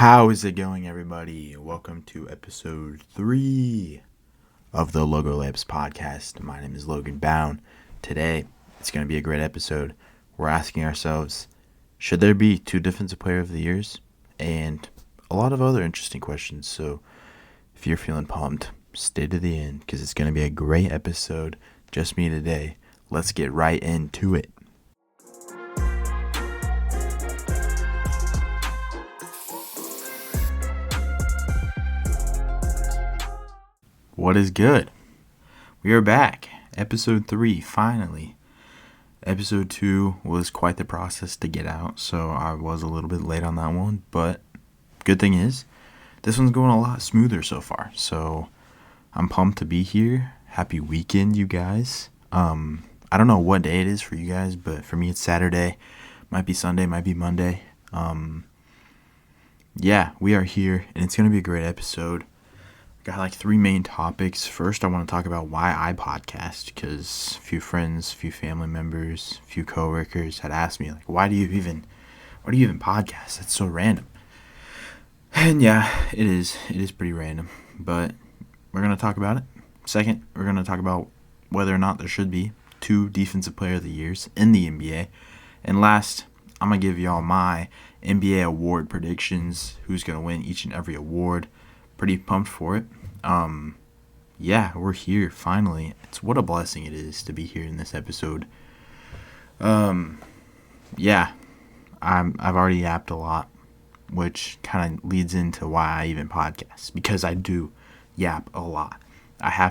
How is it going, everybody? Welcome to episode 3 of the Layups podcast. My name is Logan Bown. Today, it's going to be a great episode. We're asking ourselves, should there be 2 Defensive Player of the Years? And a lot of other interesting questions. So if you're feeling pumped, stay to the end because it's going to be a great episode. Just me today. Let's get right into it. What is good? We are back. Episode 3, finally. Episode 2 was quite the process to get out, so I was a little bit late on that one. But good thing is, this one's going a lot smoother so far. So I'm pumped to be here. Happy weekend, you guys. I don't know what day it is for you guys, but for me it's Saturday. Might be Sunday, might be Monday. Yeah, we are here, and it's going to be a great episode. Got like 3 main topics. First, I want to talk about why I podcast, because a few friends, a few family members, a few coworkers had asked me, like, why do you even podcast? That's so random. And yeah, it is pretty random, but we're going to talk about it. Second, we're going to talk about whether or not there should be 2 Defensive Player of the Years in the NBA. And last, I'm going to give y'all my NBA award predictions, who's going to win each and every award. Pretty pumped for it. Yeah, we're here finally. What a blessing it is to be here in this episode. Yeah, I've already yapped a lot, which kind of leads into why I even podcast, because I do yap a lot. I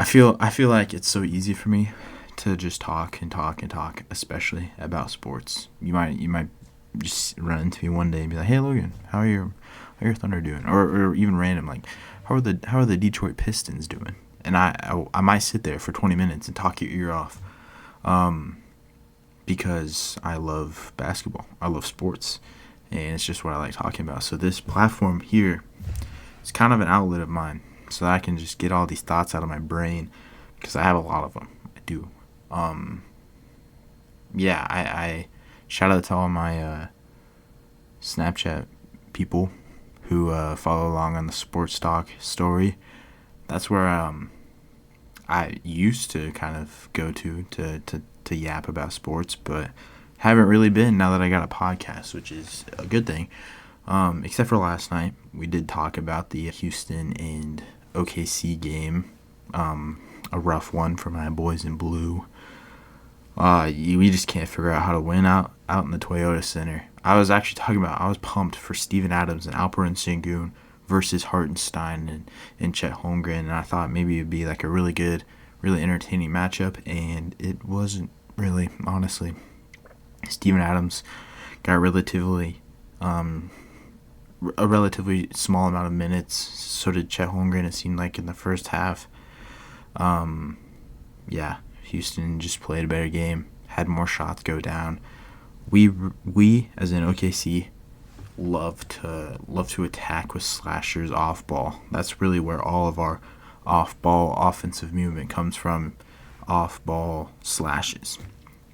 feel like it's so easy for me to just talk and talk and talk, especially about sports. You might just run into me one day and be like, "Hey Logan, how are your Thunder doing?" Or even random, like, how are the Detroit Pistons doing? And I might sit there for 20 minutes and talk your ear off, because I love basketball, I love sports, and it's just what I like talking about. So this platform here is kind of an outlet of mine, so that I can just get all these thoughts out of my brain, because I have a lot of them. I do. Yeah, I shout out to all my Snapchat people who follow along on the Sports Talk story. That's where I used to kind of go to yap about sports, but haven't really been now that I got a podcast, which is a good thing. Except for last night, we did talk about the Houston and OKC game. A rough one for my boys in blue. We just can't figure out how to win out in the Toyota Center. I was pumped for Steven Adams and Alperen Sengun versus Hartenstein and Chet Holmgren, and I thought maybe it'd be like a really good, really entertaining matchup, and it wasn't really, honestly. Steven Adams got a relatively small amount of minutes. So did Chet Holmgren, it seemed like, in the first half. Yeah, Houston just played a better game, had more shots go down. We as in OKC love to attack with slashers off ball. That's really where all of our off ball offensive movement comes from, off ball slashes.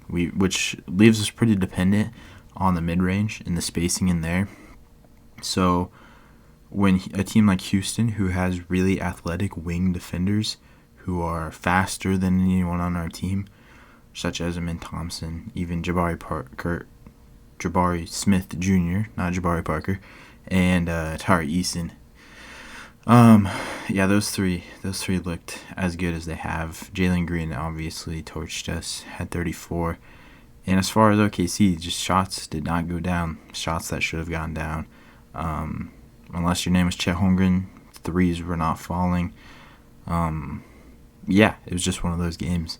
Which leaves us pretty dependent on the mid range and the spacing in there. So when a team like Houston, who has really athletic wing defenders who are faster than anyone on our team, such as Amin Thompson, even Jabari Smith Jr., not Jabari Parker, and Tari Eason. Yeah, those three looked as good as they have. Jalen Green obviously torched us, had 34. And as far as OKC, just shots did not go down. Shots that should have gone down. Unless your name was Chet Holmgren, threes were not falling. Yeah, it was just one of those games.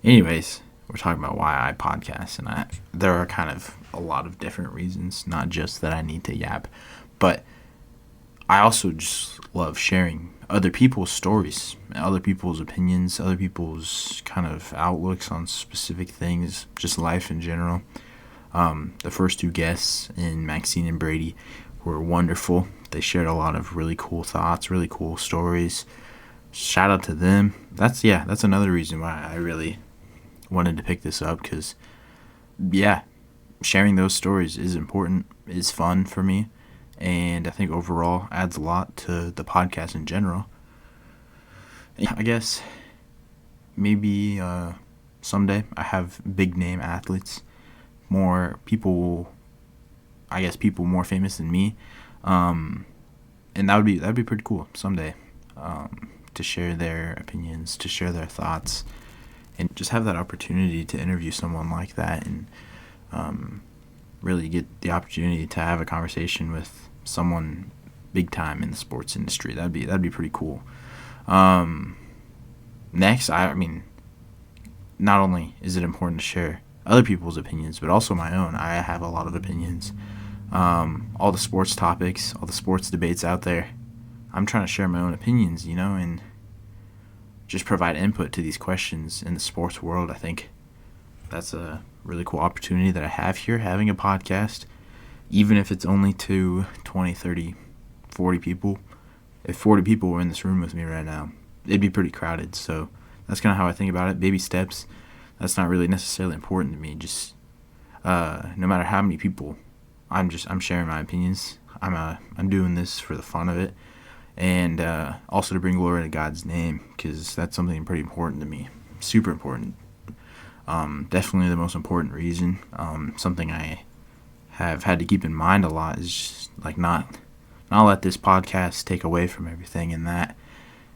Anyways, we're talking about why I podcast, and there are kind of a lot of different reasons, not just that I need to yap, but I also just love sharing other people's stories, other people's opinions, other people's kind of outlooks on specific things, just life in general. The first 2 guests, in Maxine and Brady, were wonderful. They shared a lot of really cool thoughts, really cool stories. Shout out to them. That's another reason why I really wanted to pick this up, because yeah, sharing those stories is important, is fun for me, and I think overall adds a lot to the podcast in general. I guess maybe someday I have big name athletes, more people, I guess people more famous than me, and that'd be pretty cool someday, to share their opinions, to share their thoughts, and just have that opportunity to interview someone like that, and really get the opportunity to have a conversation with someone big time in the sports industry. That'd be pretty cool. Next, I mean, not only is it important to share other people's opinions, but also my own. I have a lot of opinions. All the sports topics, all the sports debates out there, I'm trying to share my own opinions, and just provide input to these questions in the sports world. I think that's a really cool opportunity that I have here, having a podcast, even if it's only to 20, 30, 40 people. If 40 people were in this room with me right now, it'd be pretty crowded. So that's kind of how I think about it. Baby steps. That's not really necessarily important to me. Just no matter how many people, I'm sharing my opinions. I'm doing this for the fun of it, and also to bring glory to God's name, because that's something pretty important to me. Super important. Definitely the most important reason. Something I have had to keep in mind a lot is just like not let this podcast take away from everything in that,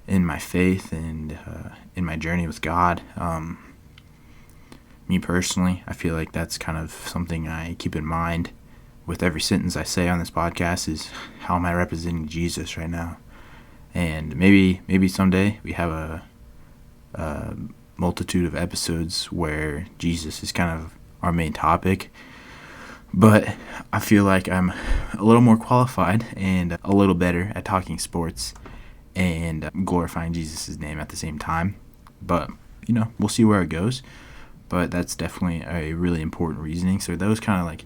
in my faith and in my journey with God. Me personally, I feel like that's kind of something I keep in mind with every sentence I say on this podcast is, how am I representing Jesus right now? And maybe someday we have a multitude of episodes where Jesus is kind of our main topic. But I feel like I'm a little more qualified and a little better at talking sports and glorifying Jesus' name at the same time. But, we'll see where it goes. But that's definitely a really important reasoning. So those kind of like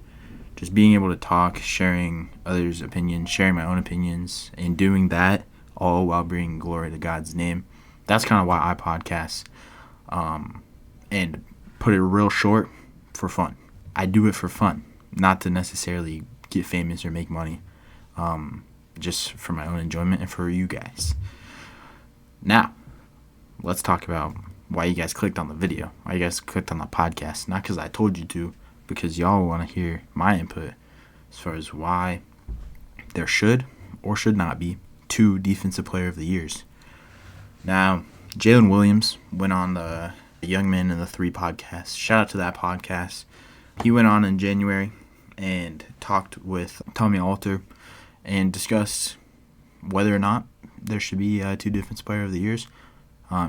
just being able to talk, sharing others' opinions, sharing my own opinions, and doing that all while bringing glory to God's name. That's kind of why I podcast. And put it real short, for fun. I do it for fun, not to necessarily get famous or make money. Just for my own enjoyment and for you guys. Now, let's talk about why you guys clicked on the video, why you guys clicked on the podcast. Not because I told you to, because y'all want to hear my input as far as why there should or should not be 2 Defensive Player of the Years. Now, Jalen Williams went on the Young Men and the 3 podcast. Shout out to that podcast. He went on in January and talked with Tommy Alter and discussed whether or not there should be 2 Defensive Player of the Years.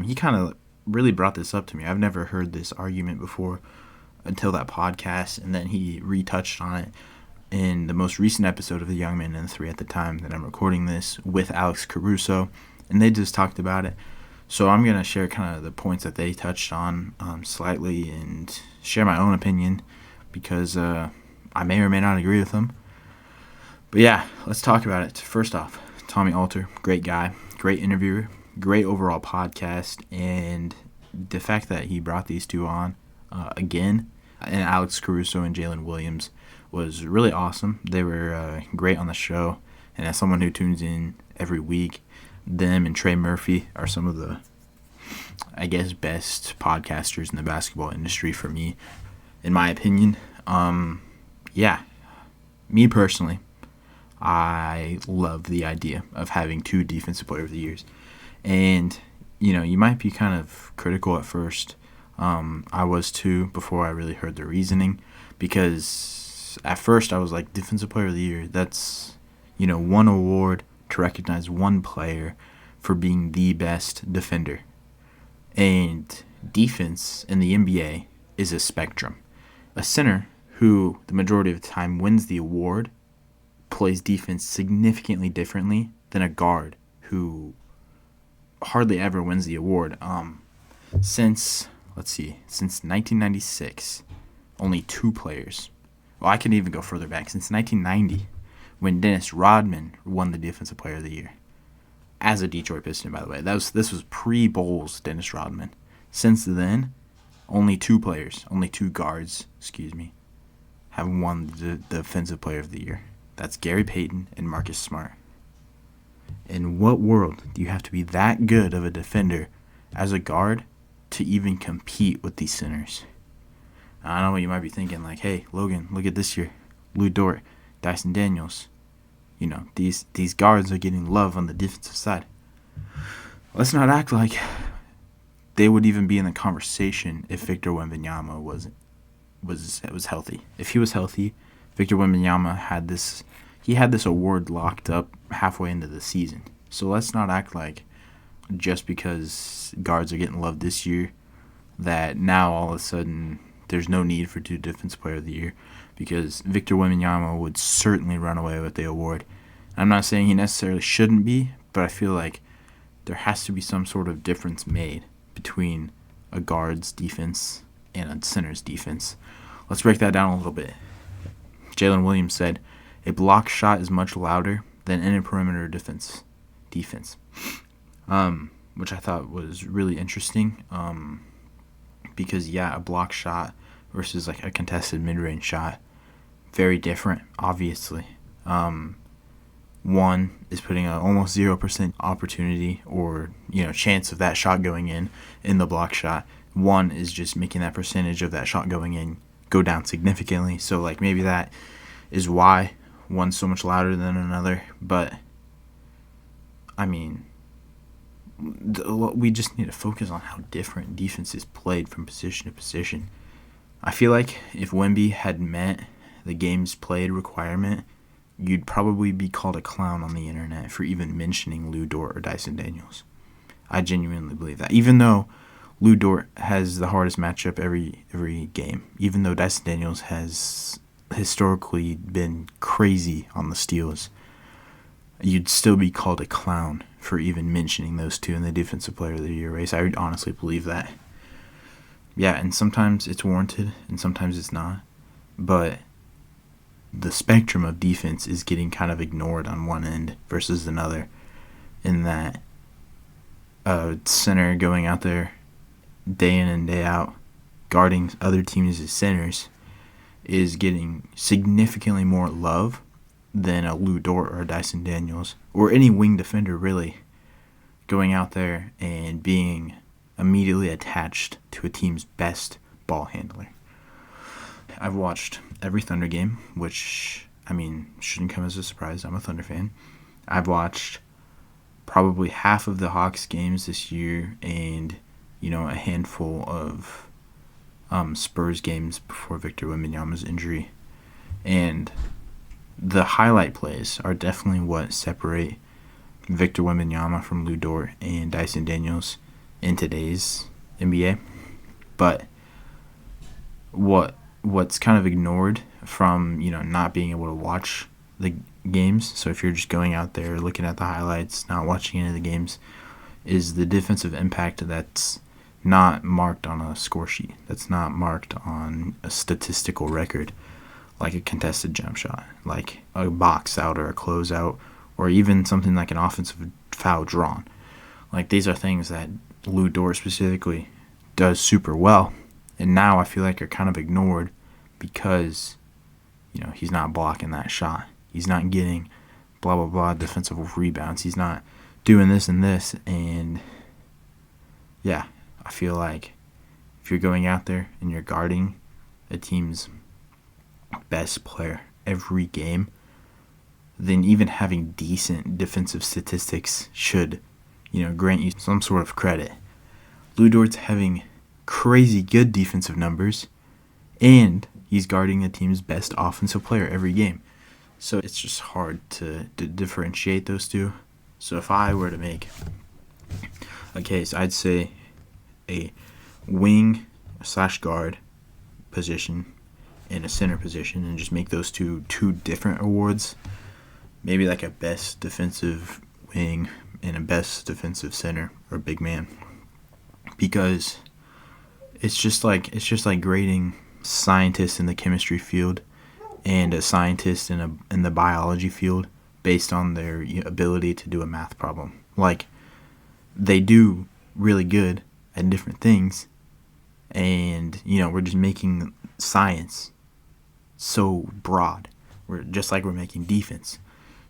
He kind of really brought this up to me. I've never heard this argument before until that podcast, and then he retouched on it in the most recent episode of the Young Men and the 3 at the time that I'm recording this with Alex Caruso, and they just talked about it. So I'm going to share kind of the points that they touched on slightly and share my own opinion, because I may or may not agree with them. But yeah, let's talk about it. First off, Tommy Alter, great guy, great interviewer, great overall podcast, and the fact that he brought these 2 on again, and Alex Caruso and Jalen Williams, was really awesome. They were great on the show, and as someone who tunes in every week, them and Trey Murphy are some of the, I guess, best podcasters in the basketball industry for me, in my opinion. Yeah, me personally, I love the idea of having 2 Defensive Player of the Years. And, you might be kind of critical at first. I was too, before I really heard the reasoning. Because at first I was like, Defensive Player of the Year, that's, one award to recognize one player for being the best defender. And defense in the NBA is a spectrum. A center who the majority of the time wins the award plays defense significantly differently than a guard who hardly ever wins the award. Since 1996, only 2 players. Well, I can even go further back. Since 1990, when Dennis Rodman won the Defensive Player of the Year. As a Detroit Piston, by the way. This was pre-Bulls Dennis Rodman. Since then, only 2 guards, have won the Defensive Player of the Year. That's Gary Payton and Marcus Smart. In what world do you have to be that good of a defender as a guard to even compete with these centers? I know what you might be thinking, like, hey, Logan, look at this year. Lou Dort, Dyson Daniels. You know, these guards are getting love on the defensive side. Let's not act like they would even be in the conversation if Victor Wembanyama was healthy. If he was healthy, Victor Wembanyama had this award locked up halfway into the season. So let's not act like just because guards are getting loved this year that now all of a sudden there's no need for 2 Defensive Player of the Year, because Victor Wembanyama would certainly run away with the award. I'm not saying he necessarily shouldn't be, but I feel like there has to be some sort of difference made between a guard's defense and a center's defense. Let's break that down a little bit. Jalen Williams said, "A block shot is much louder than any perimeter defense." Which I thought was really interesting. Because a block shot versus like a contested mid-range shot, very different, obviously. One is putting an almost 0% opportunity or chance of that shot going in the block shot. One is just making that percentage of that shot going in go down significantly. So like maybe that is why one's so much louder than another. But I mean, we just need to focus on how different defense is played from position to position. I feel like if Wemby had met the game's played requirement, you'd probably be called a clown on the internet for even mentioning Lou Dort or Dyson Daniels. I genuinely believe that. Even though Lou Dort has the hardest matchup every game, even though Dyson Daniels has historically been crazy on the steals, you'd still be called a clown for even mentioning those 2 in the Defensive Player of the Year race. I would honestly believe that. Yeah, and sometimes it's warranted and sometimes it's not. But the spectrum of defense is getting kind of ignored on one end versus another, in that a center going out there day in and day out guarding other teams as centers is getting significantly more love than a Lou Dort or a Dyson Daniels or any wing defender really going out there and being immediately attached to a team's best ball handler. I've watched every Thunder game, which, I mean, shouldn't come as a surprise. I'm a Thunder fan. I've watched probably half of the Hawks games this year and, a handful of Spurs games before Victor Wembanyama's injury. And the highlight plays are definitely what separate Victor Wembanyama from Lou Dort and Dyson Daniels in today's NBA. But what's kind of ignored from not being able to watch the games, so if you're just going out there looking at the highlights, not watching any of the games, is the defensive impact that's not marked on a score sheet, that's not marked on a statistical record, like a contested jump shot, like a box out or a closeout, or even something like an offensive foul drawn. Like, these are things that Lou Dort specifically does super well, and now I feel like are kind of ignored because, he's not blocking that shot. He's not getting blah, blah, blah defensive rebounds. He's not doing this and this. And, yeah, I feel like if you're going out there and you're guarding a team's best player every game, then even having decent defensive statistics should, grant you some sort of credit. Lou Dort's having crazy good defensive numbers, and he's guarding a team's best offensive player every game. So it's just hard to differentiate those two. So if I were to make a case, I'd say a wing/guard position and a center position, and just make those two different awards. Maybe like a best defensive wing and a best defensive center or big man, because it's just like grading scientists in the chemistry field and a scientist in the biology field based on their ability to do a math problem. Like, they do really good at different things, and we're just making science so broad. We're just like we're making defense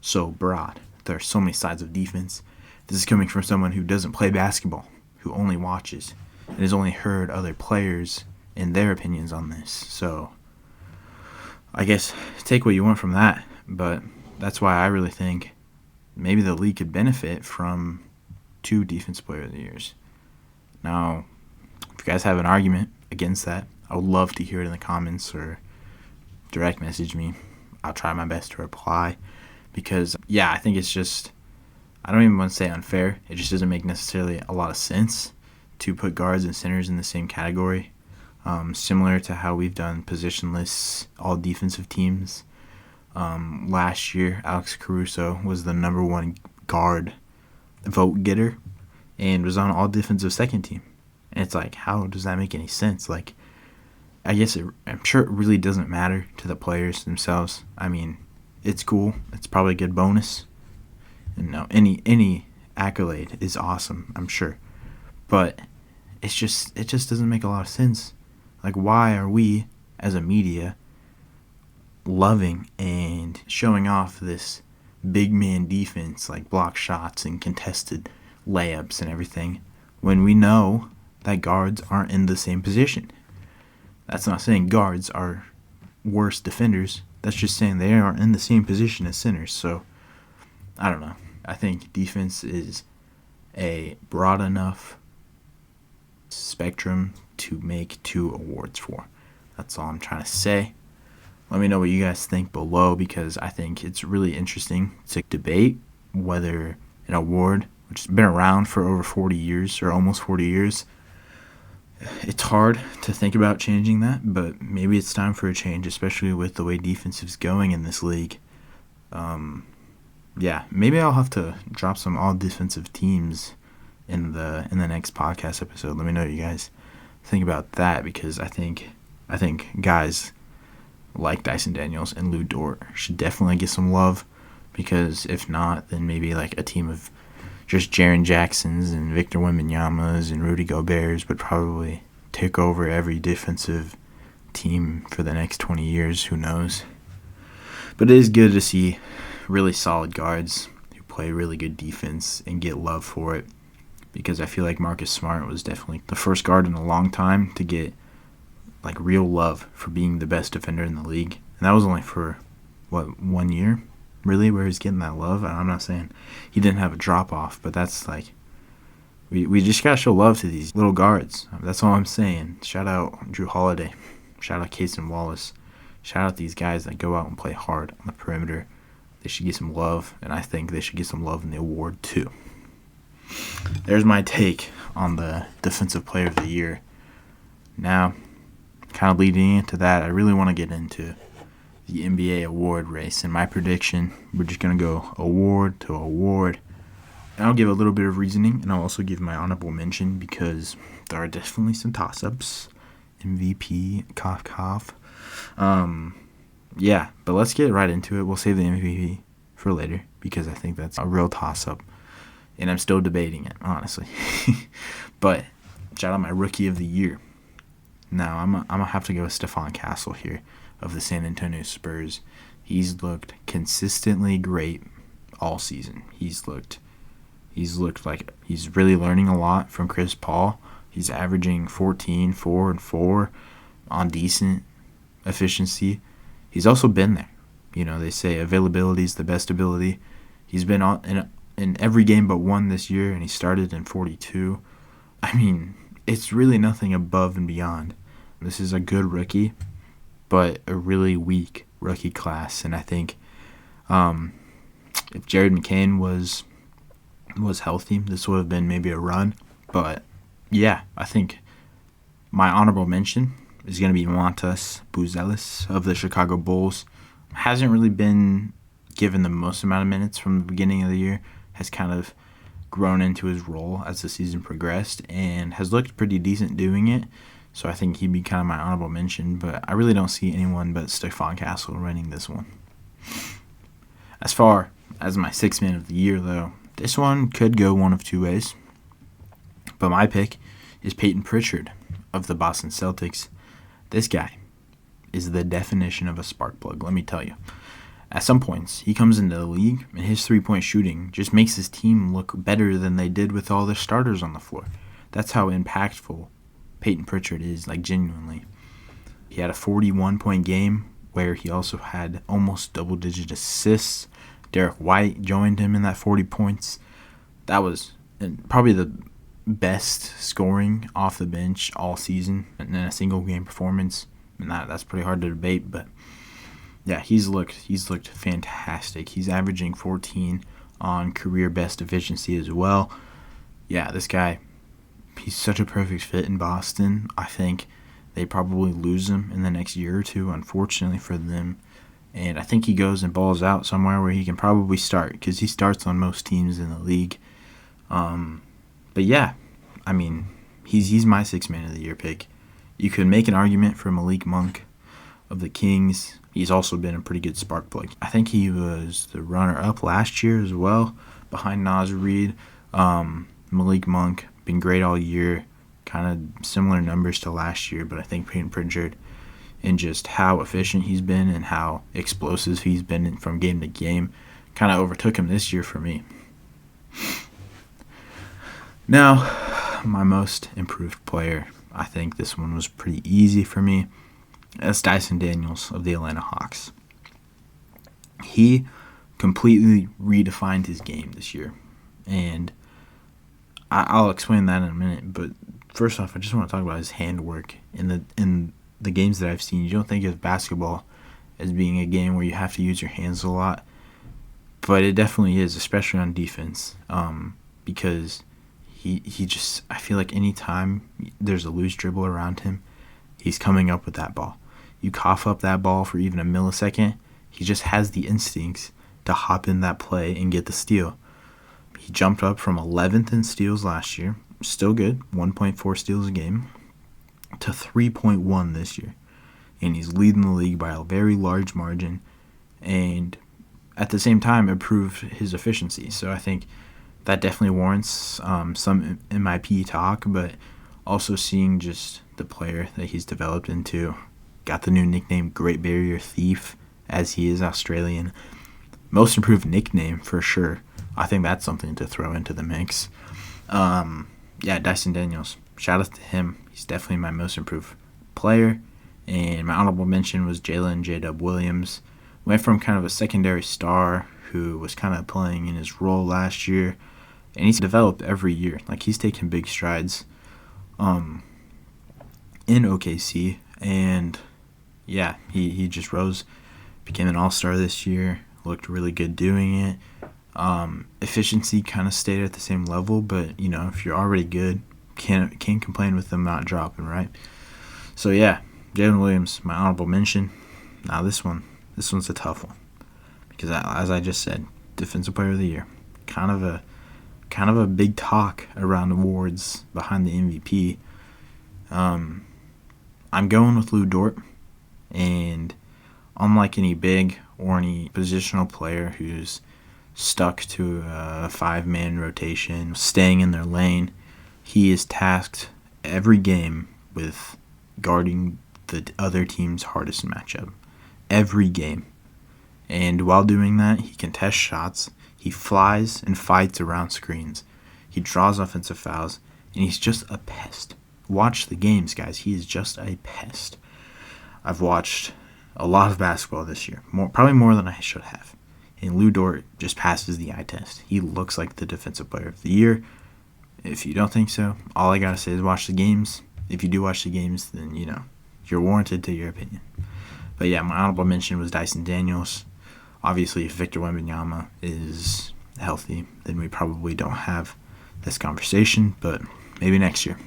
so broad. There are so many sides of defense. This is coming from someone who doesn't play basketball, who only watches, and has only heard other players and their opinions on this. So I guess take what you want from that, but that's why I really think maybe the league could benefit from 2 Defensive Player of the Years. Now, if you guys have an argument against that, I would love to hear it in the comments or direct message me. I'll try my best to reply because, yeah, I think it's just, I don't even want to say unfair. It just doesn't make necessarily a lot of sense to put guards and centers in the same category. Similar to how we've done positionless all defensive teams. Last year, Alex Caruso was the number 1 guard vote getter and was on all defensive second team. And it's like, how does that make any sense? Like, I guess I'm sure it really doesn't matter to the players themselves. I mean, it's cool. It's probably a good bonus. And no, any accolade is awesome, I'm sure. But it just doesn't make a lot of sense. Like, why are we, as a media, loving and showing off this big man defense, like block shots and contested layups and everything, when we know that guards aren't in the same position? That's not saying guards are worse defenders. That's just saying they aren't in the same position as centers. So, I don't know. I think defense is a broad enough spectrum to make 2 awards for. That's all I'm trying to say. Let me know what you guys think below, because I think it's really interesting to debate whether an award, which has been around for over 40 years or almost 40 years, it's hard to think about changing that, but maybe it's time for a change, especially with the way defense is going in this league. Yeah, maybe I'll have to drop some all defensive teams in the next podcast episode. Let me know what you guys think about that, because I think guys like Dyson Daniels and Lou Dort should definitely get some love, because if not, then maybe like a team of just Jaren Jacksons and Victor Wembanyama's and Rudy Gobert's would probably take over every defensive team for the next 20 years. Who knows? But it is good to see really solid guards who play really good defense and get love for it, because I feel like Marcus Smart was definitely the first guard in a long time to get like real love for being the best defender in the league. And that was only for, 1 year? Really, where he's getting that love? I'm not saying he didn't have a drop-off, but that's like, we just got to show love to these little guards. That's all I'm saying. Shout out Drew Holiday. Shout out Cason Wallace. Shout out these guys that go out and play hard on the perimeter. They should get some love, and I think they should get some love in the award too. There's my take on the Defensive Player of the Year. Now, kind of leading into that, I really want to get into the NBA award race. And my prediction, we're just going to go award to award. And I'll give a little bit of reasoning, and I'll also give my honorable mention, because there are definitely some toss-ups. MVP, cough. Yeah, but let's get right into it. We'll save the MVP for later, because I think that's a real toss-up. And I'm still debating it, honestly. But shout out my Rookie of the Year. Now, I'm going to have to go with Stephon Castle here of the San Antonio Spurs. He's looked consistently great all season. He's looked like he's really learning a lot from Chris Paul. He's averaging 14, 4, and 4 on decent efficiency. He's also been there. You know, they say availability is the best ability. He's been in every game but one this year, and he started in 42. I mean, it's really nothing above and beyond. This is a good rookie, but a really weak rookie class. And I think if Jared McCain was healthy, this would have been maybe a run. But, yeah, I think my honorable mention is going to be Montas Buzelis of the Chicago Bulls. Hasn't really been given the most amount of minutes from the beginning of the year. Has kind of grown into his role as the season progressed and has looked pretty decent doing it. So I think he'd be kind of my honorable mention, but I really don't see anyone but Stephon Castle winning this one. As far as my Sixth Man of the Year, though, this one could go one of two ways. But my pick is Peyton Pritchard of the Boston Celtics. This guy is the definition of a spark plug, let me tell you. At some points, he comes into the league, and his three-point shooting just makes his team look better than they did with all their starters on the floor. That's how impactful Peyton Pritchard is, like, genuinely. He had a 41-point game where he also had almost double-digit assists. Derek White joined him in that 40 points. That was probably the best scoring off the bench all season in a single game performance. And that's pretty hard to debate, but yeah, he's looked fantastic. He's averaging 14 on career best efficiency as well. Yeah, this guy, he's such a perfect fit in Boston. I think they probably lose him in the next year or two, unfortunately for them. And I think he goes and balls out somewhere where he can probably start, because he starts on most teams in the league. But yeah, I mean, he's my Sixth Man of the Year pick. You could make an argument for Malik Monk of the Kings. He's also been a pretty good spark plug. I think he was the runner-up last year as well, behind Naz Reid. Malik Monk, been great all year, kind of similar numbers to last year, but I think Peyton Pritchard, and just how efficient he's been and how explosive he's been from game to game, kind of overtook him this year for me. Now, my most improved player, I think this one was pretty easy for me. That's Dyson Daniels of the Atlanta Hawks. He completely redefined his game this year, and I'll explain that in a minute. But first off, I just want to talk about his handwork in the games that I've seen. You don't think of basketball as being a game where you have to use your hands a lot, but it definitely is, especially on defense, because he just, I feel like anytime there's a loose dribble around him, he's coming up with that ball. You cough up that ball for even a millisecond, he just has the instincts to hop in that play and get the steal. He jumped up from 11th in steals last year, still good, 1.4 steals a game, to 3.1 this year. And he's leading the league by a very large margin, and at the same time improved his efficiency. So I think that definitely warrants some MIP talk, but also seeing just the player that he's developed into. Got the new nickname Great Barrier Thief, as he is Australian. Most improved nickname for sure. I think that's something to throw into the mix. Yeah, Dyson Daniels. Shout out to him. He's definitely my most improved player. And my honorable mention was Jalen J-Dub Williams. Went from kind of a secondary star who was kind of playing in his role last year, and he's developed every year. Like, he's taken big strides in OKC, and yeah, he just rose, became an all-star this year, looked really good doing it. Efficiency kind of stayed at the same level, but, you know, if you're already good, can't complain with them not dropping, right? So yeah, Jalen Williams, my honorable mention. Now this one's a tough one, because as I just said, Defensive Player of the Year, kind of a big talk around awards behind the MVP. I'm going with Lou Dort, and unlike any big or any positional player who's stuck to a 5-man rotation, staying in their lane, he is tasked every game with guarding the other team's hardest matchup. Every game. And while doing that, he contests shots, he flies and fights around screens, he draws offensive fouls, and he's just a pest. Watch the games, guys. He is just a pest. I've watched a lot of basketball this year, probably more than I should have. And Lou Dort just passes the eye test. He looks like the Defensive Player of the Year. If you don't think so, all I gotta say is watch the games. If you do watch the games, then, you know, you're warranted to your opinion. But yeah, my honorable mention was Dyson Daniels. Obviously, if Victor Wembanyama is healthy, then we probably don't have this conversation, but maybe next year.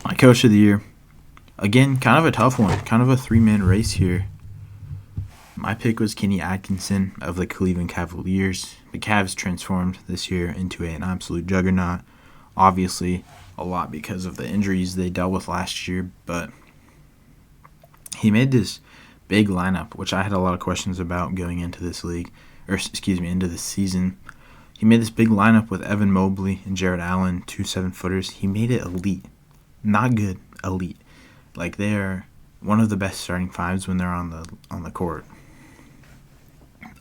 My Coach of the Year, again, kind of a tough one, kind of a 3-man race here. My pick was Kenny Atkinson of the Cleveland Cavaliers. The Cavs transformed this year into an absolute juggernaut. Obviously, a lot because of the injuries they dealt with last year, but he made this big lineup, which I had a lot of questions about going into this league, into this season. He made this big lineup with Evan Mobley and Jared Allen, 2 7-footers. He made it elite. Not good, elite. Like, they're one of the best starting fives when they're on the court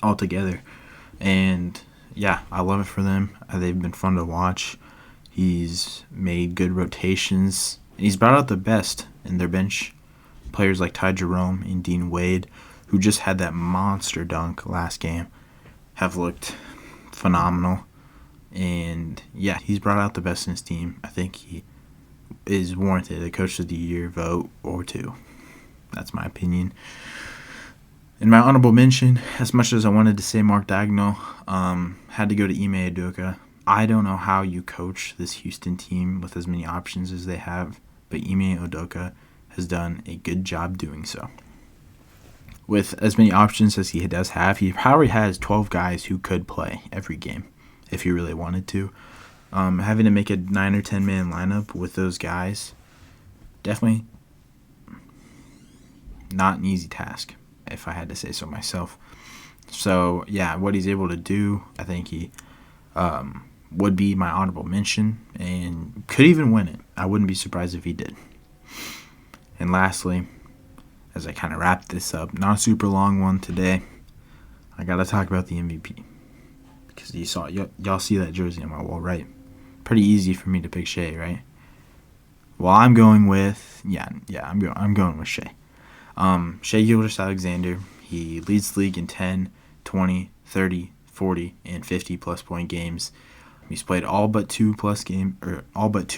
altogether. And yeah, I love it for them. They've been fun to watch. He's made good rotations. And he's brought out the best in their bench. Players like Ty Jerome and Dean Wade, who just had that monster dunk last game, have looked phenomenal. And yeah, he's brought out the best in his team. I think he is warranted a Coach of the Year vote or two. That's my opinion. In my honorable mention, as much as I wanted to say Mark Dagnall, had to go to Ime Udoka. I don't know how you coach this Houston team with as many options as they have, but Ime Udoka has done a good job doing so. With as many options as he does have, he probably has 12 guys who could play every game if he really wanted to. Having to make a 9 or 10 man lineup with those guys, definitely not an easy task, if I had to say so myself. So yeah, what he's able to do, I think he would be my honorable mention and could even win it. I wouldn't be surprised if he did. And lastly, as I kind of wrap this up, not a super long one today, I got to talk about the MVP. Because y'all see that jersey on my wall, right? Pretty easy for me to pick Shea, right? Well, I'm going with I'm going with Shea. Shea Gilgeous-Alexander, he leads the league in 10, 20, 30, 40, and 50-plus point games. He's played all but two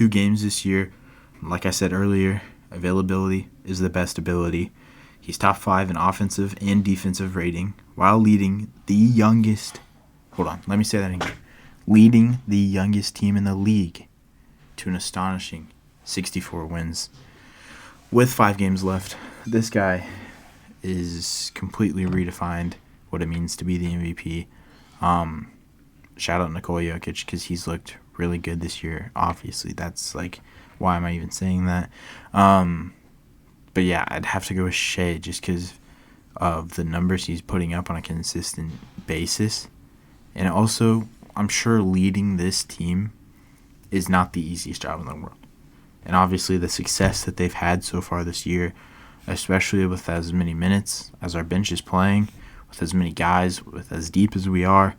games this year. Like I said earlier, availability is the best ability. He's top 5 in offensive and defensive rating while leading the youngest. Hold on, let me say that again. Leading the youngest team in the league to an astonishing 64 wins. With 5 games left, this guy is completely redefined what it means to be the MVP. Shout out Nikola Jokic because he's looked really good this year. Obviously, that's like, why am I even saying that? But yeah, I'd have to go with Shea just because of the numbers he's putting up on a consistent basis. And also, I'm sure leading this team is not the easiest job in the world. And obviously the success that they've had so far this year, especially with as many minutes as our bench is playing, with as many guys, with as deep as we are,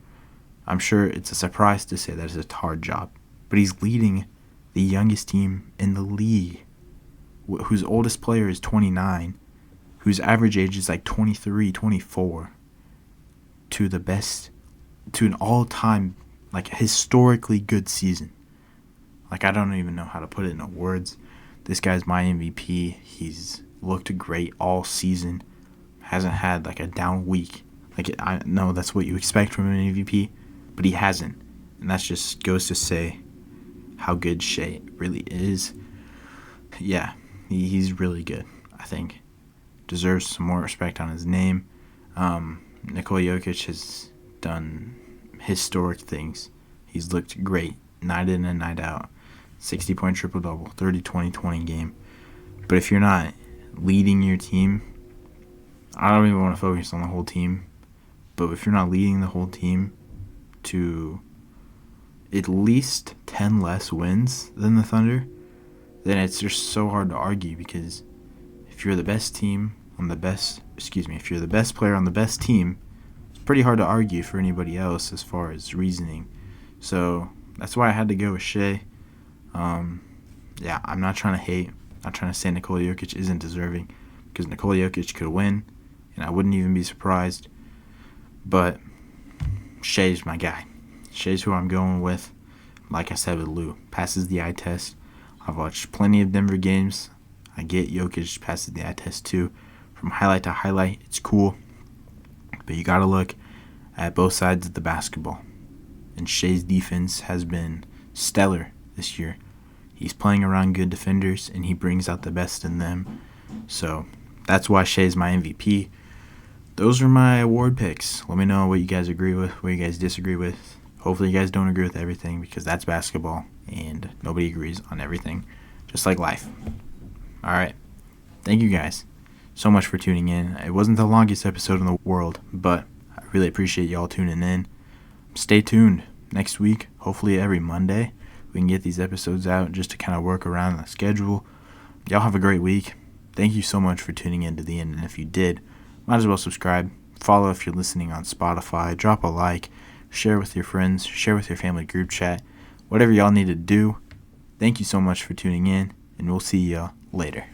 I'm sure it's a surprise to say that it's a hard job. But he's leading the youngest team in the league, whose oldest player is 29, whose average age is like 23, 24, to the best, to an all-time, like, historically good season. Like, I don't even know how to put it into words. This guy's my MVP. He's looked great all season. Hasn't had, like, a down week. Like, I know that's what you expect from an MVP, but he hasn't. And that just goes to say how good Shea really is. Yeah, he's really good, I think. Deserves some more respect on his name. Nikola Jokic has done historic things. He's looked great night in and night out. 60-point triple-double, 30-20-20 game. But if you're not leading your team, I don't even want to focus on the whole team, but if you're not leading the whole team to at least 10 less wins than the Thunder, then it's just so hard to argue, because if you're the best team on the best, if you're the best player on the best team, it's pretty hard to argue for anybody else as far as reasoning. So that's why I had to go with Shea. Yeah, I'm not trying to hate. I'm not trying to say Nikola Jokic isn't deserving, because Nikola Jokic could win, and I wouldn't even be surprised. But Shea's my guy. Shea's who I'm going with. Like I said with Lou, passes the eye test. I've watched plenty of Denver games. I get Jokic passes the eye test too. From highlight to highlight, it's cool. But you got to look at both sides of the basketball. And Shea's defense has been stellar this year. He's playing around good defenders, and he brings out the best in them. So that's why Shea's my MVP. Those are my award picks. Let me know what you guys agree with, what you guys disagree with. Hopefully you guys don't agree with everything, because that's basketball, and nobody agrees on everything, just like life. All right. Thank you guys so much for tuning in. It wasn't the longest episode in the world, but I really appreciate y'all tuning in. Stay tuned. Next week, hopefully every Monday, we can get these episodes out just to kind of work around the schedule. Y'all have a great week. thank you so much for tuning in to the end. And if you did, might as well subscribe. Follow if you're listening on Spotify. Drop a like. Share with your friends. Share with your family group chat. Whatever y'all need to do. Thank you so much for tuning in, and we'll see y'all later.